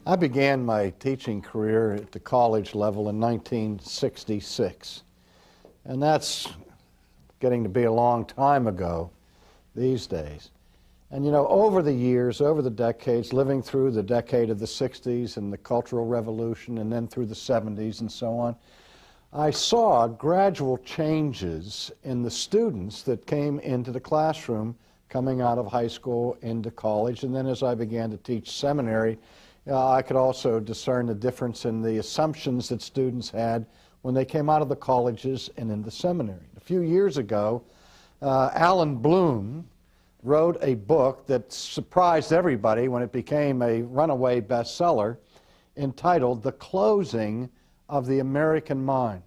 I began my teaching career at the college level in 1966, and that's getting to be a long time ago these days. And you know, over the years, over the decades, living through the decade of the 60s and the Cultural Revolution and then through the 70s and so on, I saw gradual changes in the students that came into the classroom coming out of high school into college. And then as I began to teach seminary, I could also discern the difference in the assumptions that students had when they came out of the colleges and into seminary. A few years ago, Alan Bloom wrote a book that surprised everybody when it became a runaway bestseller entitled The Closing of the American Mind,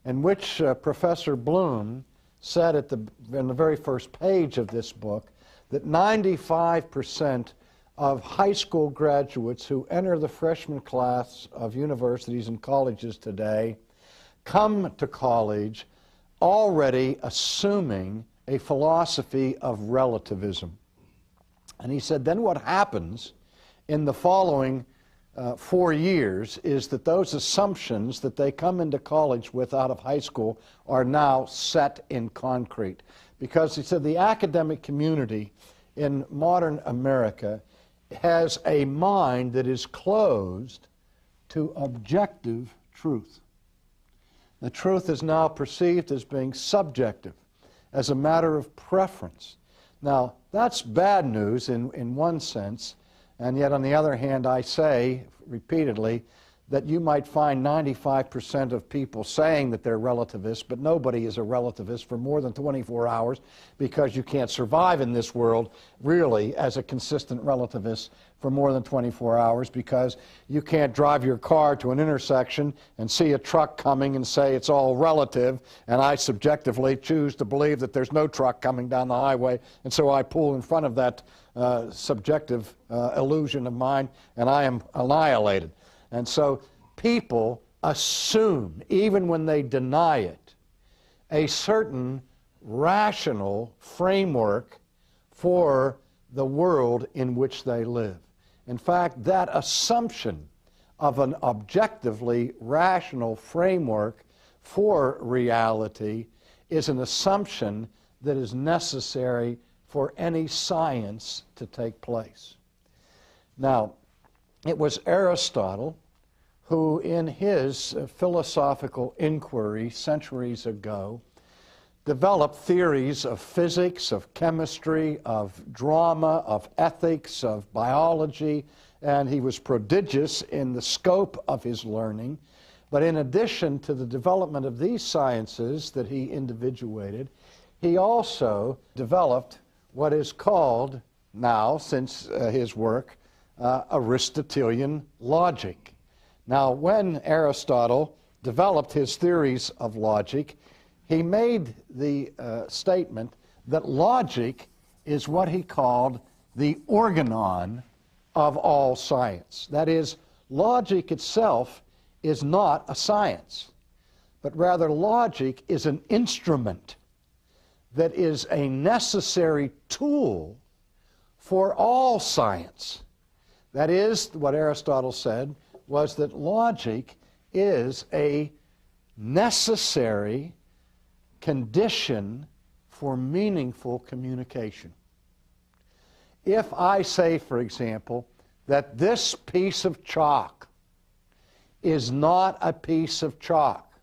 in which Professor Bloom said in the very first page of this book that 95% of high school graduates who enter the freshman class of universities and colleges today come to college already assuming a philosophy of relativism. And he said then what happens in the following 4 years is that those assumptions that they come into college with out of high school are now set in concrete. Because he said the academic community in modern America has a mind that is closed to objective truth. The truth is now perceived as being subjective, as a matter of preference. Now, that's bad news in one sense, and yet on the other hand, I say repeatedly that you might find 95% of people saying that they're relativists, but nobody is a relativist for more than 24 hours because you can't survive in this world really as a consistent relativist for more than 24 hours because you can't drive your car to an intersection and see a truck coming and say it's all relative, and I subjectively choose to believe that there's no truck coming down the highway, and so I pull in front of that subjective illusion of mine, and I am annihilated. And so people assume, even when they deny it, a certain rational framework for the world in which they live. In fact, that assumption of an objectively rational framework for reality is an assumption that is necessary for any science to take place. Now, it was Aristotle who, in his philosophical inquiry centuries ago, developed theories of physics, of chemistry, of drama, of ethics, of biology, and he was prodigious in the scope of his learning. But in addition to the development of these sciences that he individuated, he also developed what is called now, since his work, Aristotelian logic. Now, when Aristotle developed his theories of logic, he made the statement that logic is what he called the organon of all science. That is, logic itself is not a science, but rather logic is an instrument that is a necessary tool for all science. That is, what Aristotle said was that logic is a necessary condition for meaningful communication. If I say, for example, that this piece of chalk is not a piece of chalk,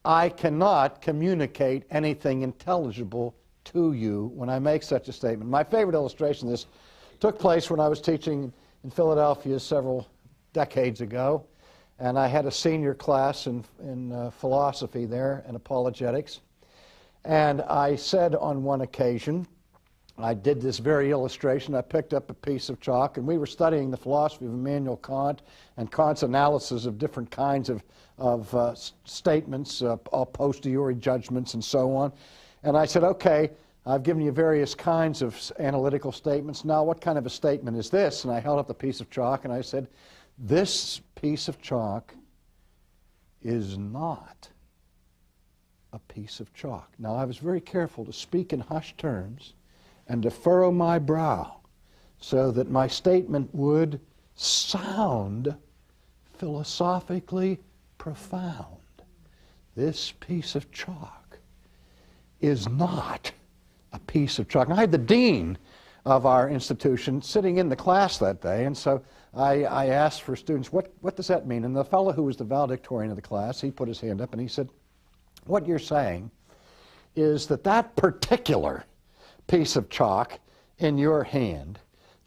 I cannot communicate anything intelligible to you when I make such a statement. My favorite illustration of this took place when I was teaching in Philadelphia several decades ago, and I had a senior class in philosophy there and apologetics. And I said on one occasion, I did this very illustration. I picked up a piece of chalk, and we were studying the philosophy of Immanuel Kant and Kant's analysis of different kinds of statements, a posteriori judgments, and so on. And I said, okay, I've given you various kinds of analytical statements. Now, what kind of a statement is this? And I held up the piece of chalk, and I said, this piece of chalk is not a piece of chalk. Now, I was very careful to speak in hushed terms and to furrow my brow so that my statement would sound, philosophically profound. This piece of chalk is not a piece of chalk. And I had the dean of our institution sitting in the class that day, and so I asked for students, what does that mean? And the fellow who was the valedictorian of the class, he put his hand up and he said, what you're saying is that that particular piece of chalk in your hand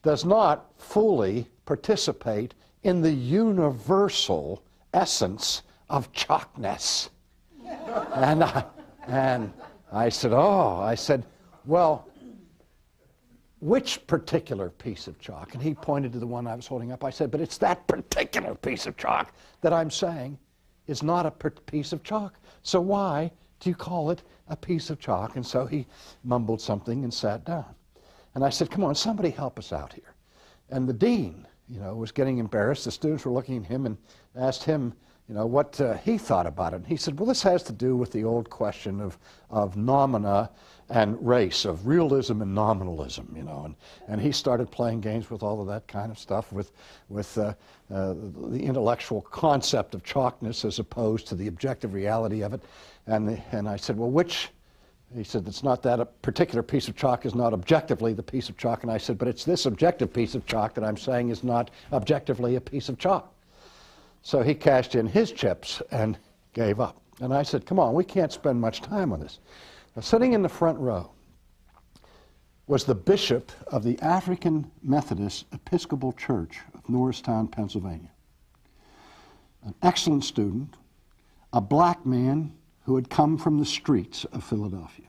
does not fully participate in the universal essence of chalkness. And I said, oh, I said, well, which particular piece of chalk? And he pointed to the one I was holding up. I said, but it's that particular piece of chalk that I'm saying is not a piece of chalk. So why do you call it a piece of chalk? And so he mumbled something and sat down. And I said, come on, somebody help us out here. And the dean, was getting embarrassed. The students were looking at him and asked him, what he thought about it. And he said, well, this has to do with the old question of nomina and race, of realism and nominalism, and he started playing games with all of that kind of stuff, with the intellectual concept of chalkness as opposed to the objective reality of it. And I said, well, he said, it's not that a particular piece of chalk is not objectively the piece of chalk. And I said, but it's this objective piece of chalk that I'm saying is not objectively a piece of chalk. So he cashed in his chips and gave up. And I said, come on, we can't spend much time on this. Now, sitting in the front row was the bishop of the African Methodist Episcopal Church of Norristown, Pennsylvania. An excellent student, a black man who had come from the streets of Philadelphia.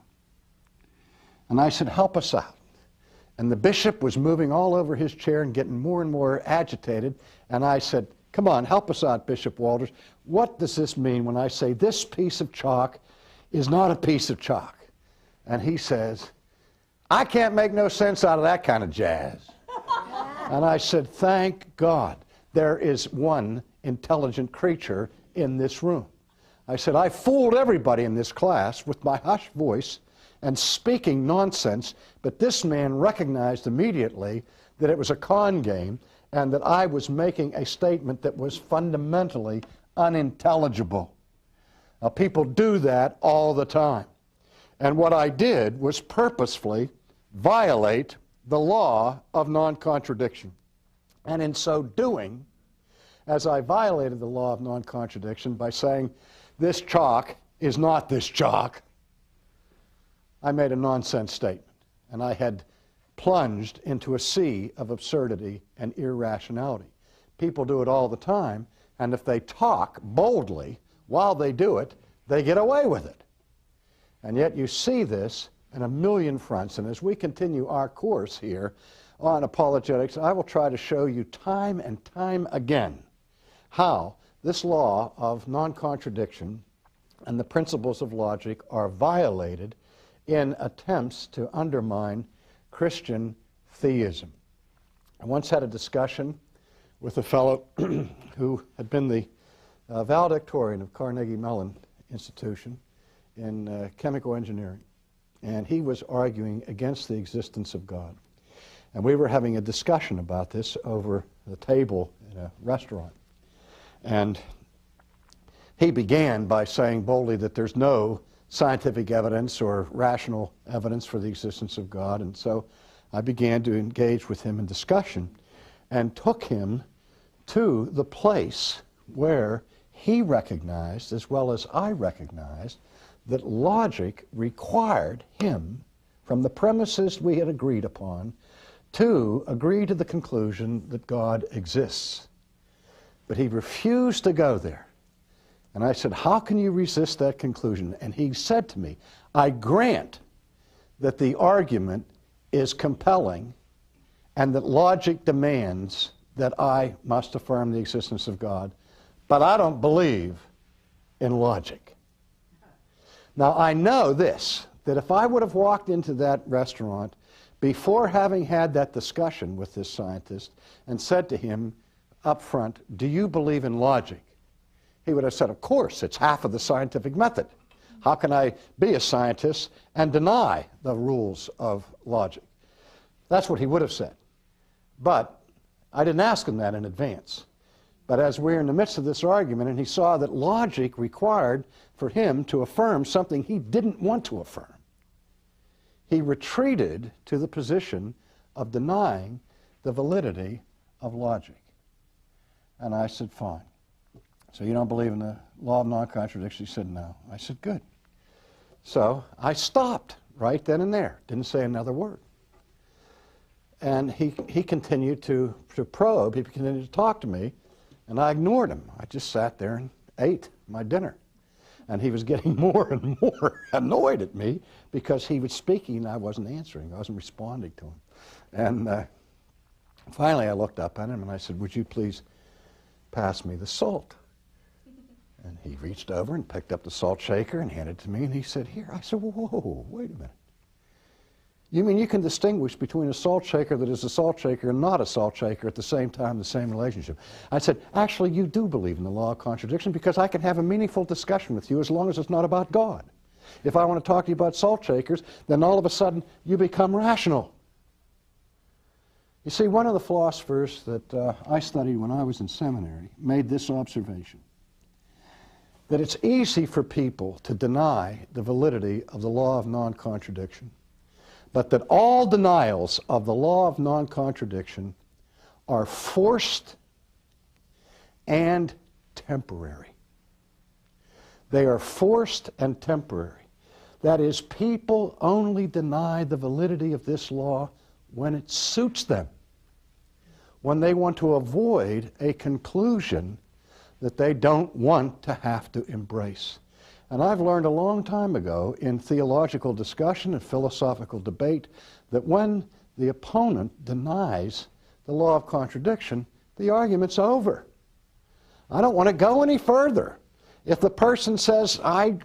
And I said, help us out. And the bishop was moving all over his chair and getting more and more agitated. And I said, come on, help us out, Bishop Walters. What does this mean when I say this piece of chalk is not a piece of chalk? And he says, I can't make no sense out of that kind of jazz. And I said, thank God there is one intelligent creature in this room. I said, I fooled everybody in this class with my hushed voice and speaking nonsense, but this man recognized immediately that it was a con game and that I was making a statement that was fundamentally unintelligible. Now, people do that all the time. And what I did was purposefully violate the law of non-contradiction. And in so doing, as I violated the law of non-contradiction by saying, this chalk is not this chalk, I made a nonsense statement. And I had plunged into a sea of absurdity and irrationality. People do it all the time, and if they talk boldly while they do it, they get away with it. And yet you see this in a million fronts, and as we continue our course here on apologetics, I will try to show you time and time again how this law of non-contradiction and the principles of logic are violated in attempts to undermine Christian theism. I once had a discussion with a fellow who had been the valedictorian of Carnegie Mellon Institution in chemical engineering, and he was arguing against the existence of God. And we were having a discussion about this over the table in a restaurant. And he began by saying boldly that there's no scientific evidence or rational evidence for the existence of God. And so I began to engage with him in discussion and took him to the place where he recognized, as well as I recognized, that logic required him, from the premises we had agreed upon, to agree to the conclusion that God exists. But he refused to go there. And I said, how can you resist that conclusion? And he said to me, I grant that the argument is compelling and that logic demands that I must affirm the existence of God, but I don't believe in logic. Now, I know this, that if I would have walked into that restaurant before having had that discussion with this scientist and said to him up front, do you believe in logic? He would have said, of course, it's half of the scientific method. How can I be a scientist and deny the rules of logic? That's what he would have said. But I didn't ask him that in advance. But as we were in the midst of this argument and he saw that logic required for him to affirm something he didn't want to affirm, he retreated to the position of denying the validity of logic. And I said, fine. So you don't believe in the law of non-contradiction? He said, no. I said, good. So I stopped right then and there. Didn't say another word. And he continued to probe. He continued to talk to me, and I ignored him. I just sat there and ate my dinner. And he was getting more and more annoyed at me because he was speaking and I wasn't answering. I wasn't responding to him. And finally I looked up at him and I said, would you please pass me the salt? And he reached over and picked up the salt shaker and handed it to me, and he said, here. I said, whoa, wait a minute. You mean you can distinguish between a salt shaker that is a salt shaker and not a salt shaker at the same time, the same relationship? I said, actually, you do believe in the law of contradiction because I can have a meaningful discussion with you as long as it's not about God. If I want to talk to you about salt shakers, then all of a sudden you become rational. You see, one of the philosophers that I studied when I was in seminary made this observation, that it's easy for people to deny the validity of the law of non-contradiction, but that all denials of the law of non-contradiction are forced and temporary. They are forced and temporary. That is, people only deny the validity of this law when it suits them, when they want to avoid a conclusion that they don't want to have to embrace. And I've learned a long time ago in theological discussion and philosophical debate that when the opponent denies the law of contradiction, the argument's over. I don't want to go any further. If the person says, I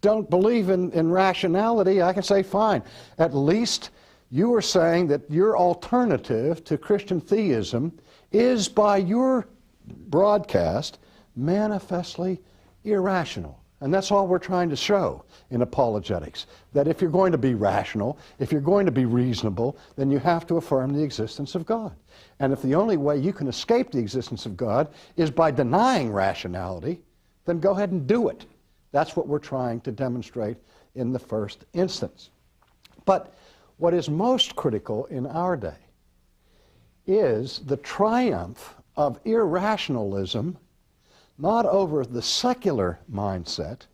don't believe in rationality, I can say, fine. At least you are saying that your alternative to Christian theism is, by your broadcast, manifestly irrational. And that's all we're trying to show in apologetics, that if you're going to be rational, if you're going to be reasonable, then you have to affirm the existence of God. And if the only way you can escape the existence of God is by denying rationality, then go ahead and do it. That's what we're trying to demonstrate in the first instance. But what is most critical in our day is the triumph of irrationalism, not over the secular mindset,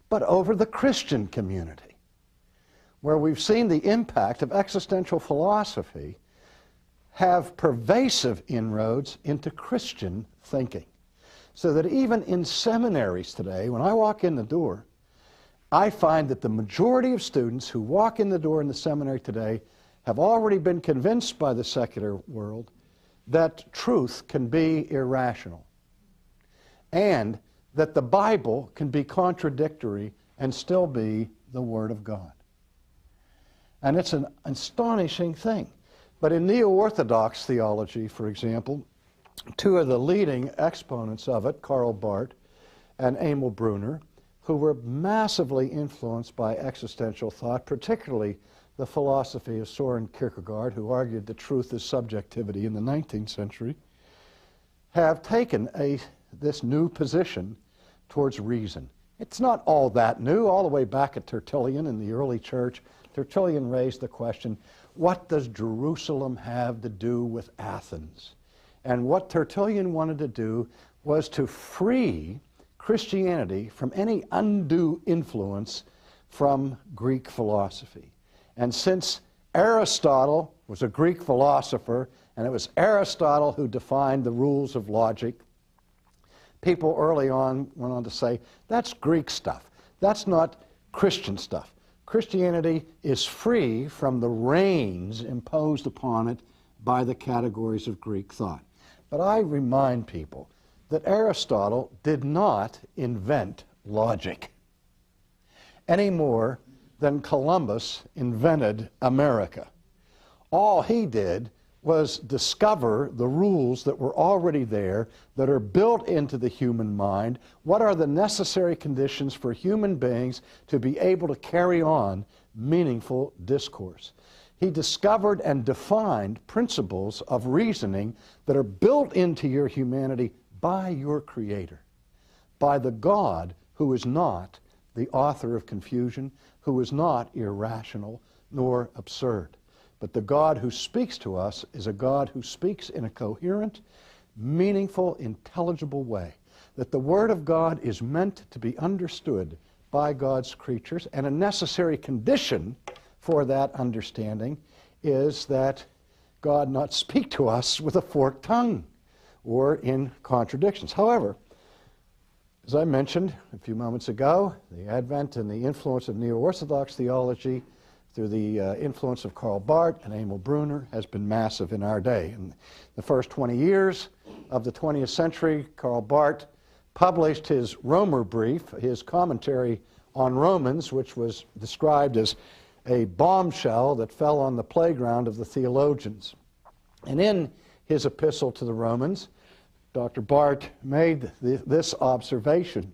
but over the Christian community, where we've seen the impact of existential philosophy have pervasive inroads into Christian thinking. So that even in seminaries today, when I walk in the door, I find that the majority of students who walk in the door in the seminary today have already been convinced by the secular world that truth can be irrational, and that the Bible can be contradictory and still be the Word of God. And it's an astonishing thing. But in neo-Orthodox theology, for example, two of the leading exponents of it, Karl Barth and Emil Brunner, who were massively influenced by existential thought, particularly the philosophy of Søren Kierkegaard, who argued that truth is subjectivity in the 19th century, have taken this new position towards reason. It's not all that new. All the way back at Tertullian in the early church, Tertullian raised the question, what does Jerusalem have to do with Athens? And what Tertullian wanted to do was to free Christianity from any undue influence from Greek philosophy. And since Aristotle was a Greek philosopher, and it was Aristotle who defined the rules of logic, people early on went on to say, that's Greek stuff. That's not Christian stuff. Christianity is free from the reins imposed upon it by the categories of Greek thought. But I remind people that Aristotle did not invent logic any more than Columbus invented America. All he did was discover the rules that were already there, that are built into the human mind. What are the necessary conditions for human beings to be able to carry on meaningful discourse? He discovered and defined principles of reasoning that are built into your humanity by your Creator, by the God who is not the author of confusion, who is not irrational nor absurd. But the God who speaks to us is a God who speaks in a coherent, meaningful, intelligible way. That the Word of God is meant to be understood by God's creatures, and a necessary condition for that understanding is that God not speak to us with a forked tongue or in contradictions. However, as I mentioned a few moments ago, the advent and the influence of Neo-Orthodox theology through the influence of Karl Barth and Emil Brunner has been massive in our day. In the first 20 years of the 20th century, Karl Barth published his Romer Brief, his commentary on Romans, which was described as a bombshell that fell on the playground of the theologians. And in his epistle to the Romans, Dr. Barth made this observation.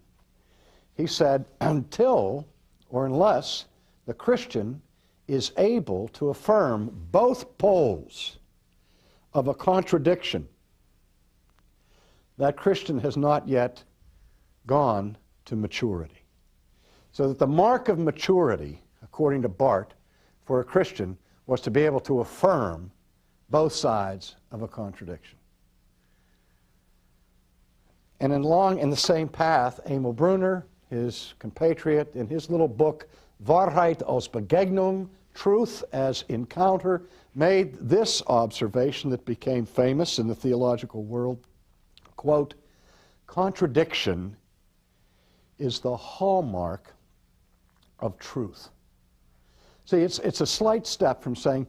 He said, until or unless the Christian is able to affirm both poles of a contradiction, that Christian has not yet gone to maturity. So that the mark of maturity, according to Barth, for a Christian was to be able to affirm both sides of a contradiction. And in the same path, Emil Brunner, his compatriot, in his little book, Wahrheit aus Begegnung, Truth as Encounter, made this observation that became famous in the theological world, quote, contradiction is the hallmark of truth. See, it's a slight step from saying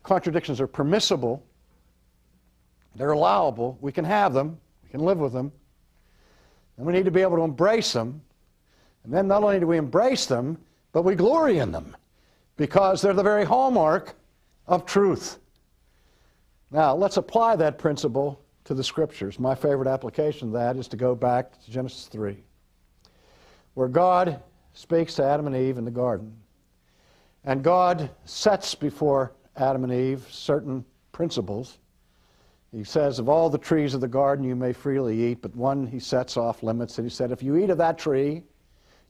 contradictions are permissible, they're allowable, we can have them, we can live with them, and we need to be able to embrace them. And then not only do we embrace them, but we glory in them, because they're the very hallmark of truth. Now, let's apply that principle to the Scriptures. My favorite application of that is to go back to Genesis 3, where God speaks to Adam and Eve in the garden. And God sets before Adam and Eve certain principles. He says, of all the trees of the garden you may freely eat, but one he sets off limits, and he said, if you eat of that tree,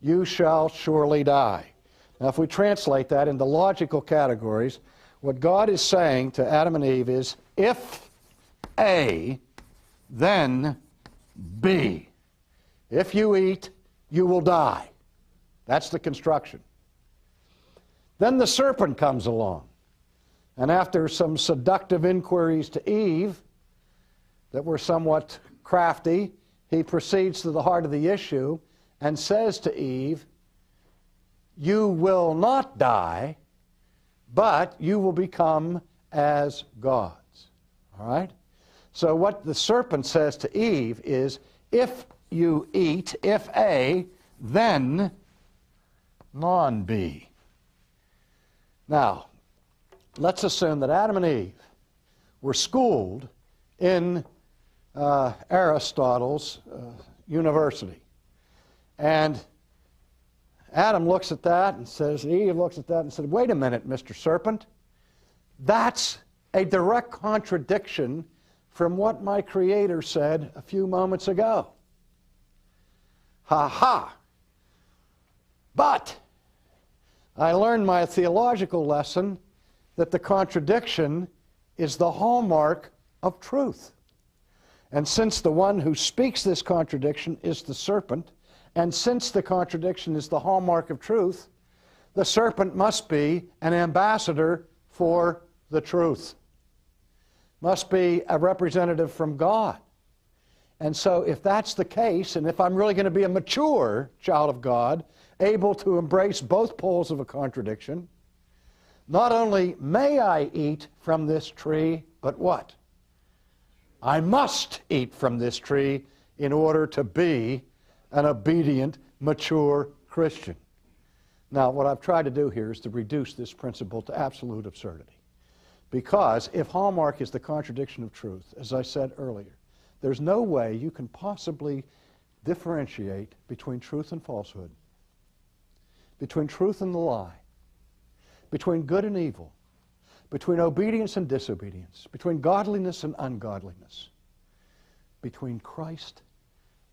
you shall surely die. Now, if we translate that into logical categories, what God is saying to Adam and Eve is, if A, then B. If you eat, you will die. That's the construction. Then the serpent comes along, and after some seductive inquiries to Eve that were somewhat crafty, he proceeds to the heart of the issue and says to Eve, you will not die, but you will become as gods. All right? So what the serpent says to Eve is, if you eat, if A, then non-B. Now, let's assume that Adam and Eve were schooled in Aristotle's university. And Adam looks at that and says, Eve looks at that and said, wait a minute, Mr. Serpent. That's a direct contradiction from what my Creator said a few moments ago. Ha ha! But I learned my theological lesson that the contradiction is the hallmark of truth. And since the one who speaks this contradiction is the serpent, and since the contradiction is the hallmark of truth, the serpent must be an ambassador for the truth, must be a representative from God. And so if that's the case, and if I'm really going to be a mature child of God, able to embrace both poles of a contradiction, not only may I eat from this tree, but what? I must eat from this tree in order to be an obedient, mature Christian. Now, what I've tried to do here is to reduce this principle to absolute absurdity. Because if hallmark is the contradiction of truth, as I said earlier, there's no way you can possibly differentiate between truth and falsehood, between truth and the lie, between good and evil, between obedience and disobedience, between godliness and ungodliness, between Christ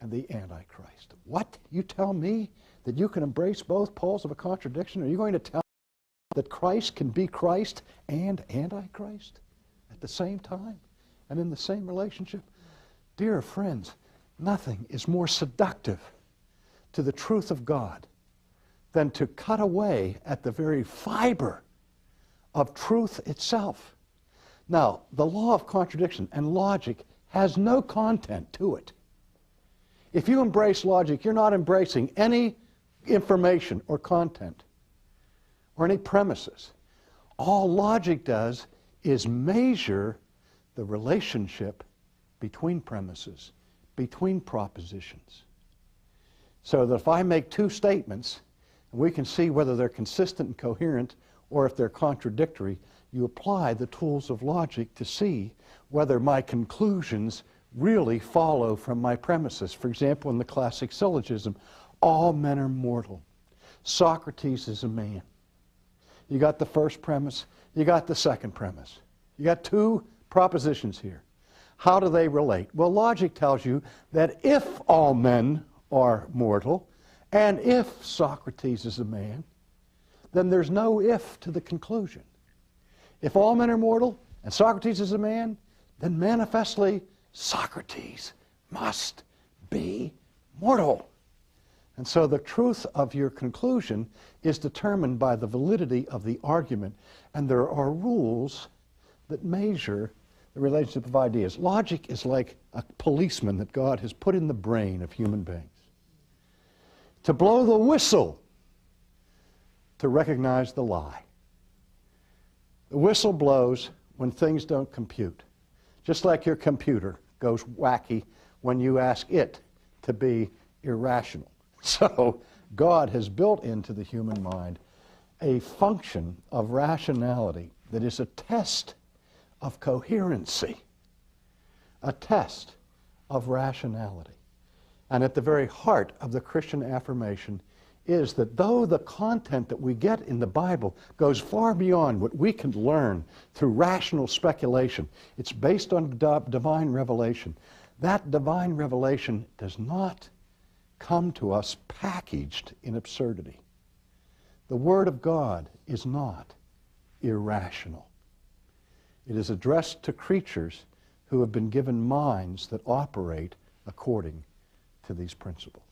and the Antichrist. What? You tell me that you can embrace both poles of a contradiction? Are you going to tell me that Christ can be Christ and Antichrist at the same time and in the same relationship? Dear friends, nothing is more seductive to the truth of God than to cut away at the very fiber of truth itself. Now, the law of contradiction and logic has no content to it. If you embrace logic, you're not embracing any information or content or any premises. All logic does is measure the relationship between premises, between propositions. So that if I make two statements, and we can see whether they're consistent and coherent or if they're contradictory, you apply the tools of logic to see whether my conclusions really follow from my premises. For example, in the classic syllogism, all men are mortal. Socrates is a man. You got the first premise, you got the second premise. You got two propositions here. How do they relate? Well, logic tells you that if all men are mortal, and if Socrates is a man, then there's no if to the conclusion. If all men are mortal and Socrates is a man, then manifestly Socrates must be mortal. And so the truth of your conclusion is determined by the validity of the argument, and there are rules that measure the relationship of ideas. Logic is like a policeman that God has put in the brain of human beings to blow the whistle to recognize the lie. The whistle blows when things don't compute, just like your computer goes wacky when you ask it to be irrational. So God has built into the human mind a function of rationality that is a test of coherency, a test of rationality. And at the very heart of the Christian affirmation is that though the content that we get in the Bible goes far beyond what we can learn through rational speculation, it's based on divine revelation. That divine revelation does not come to us packaged in absurdity. The Word of God is not irrational. It is addressed to creatures who have been given minds that operate according to these principles.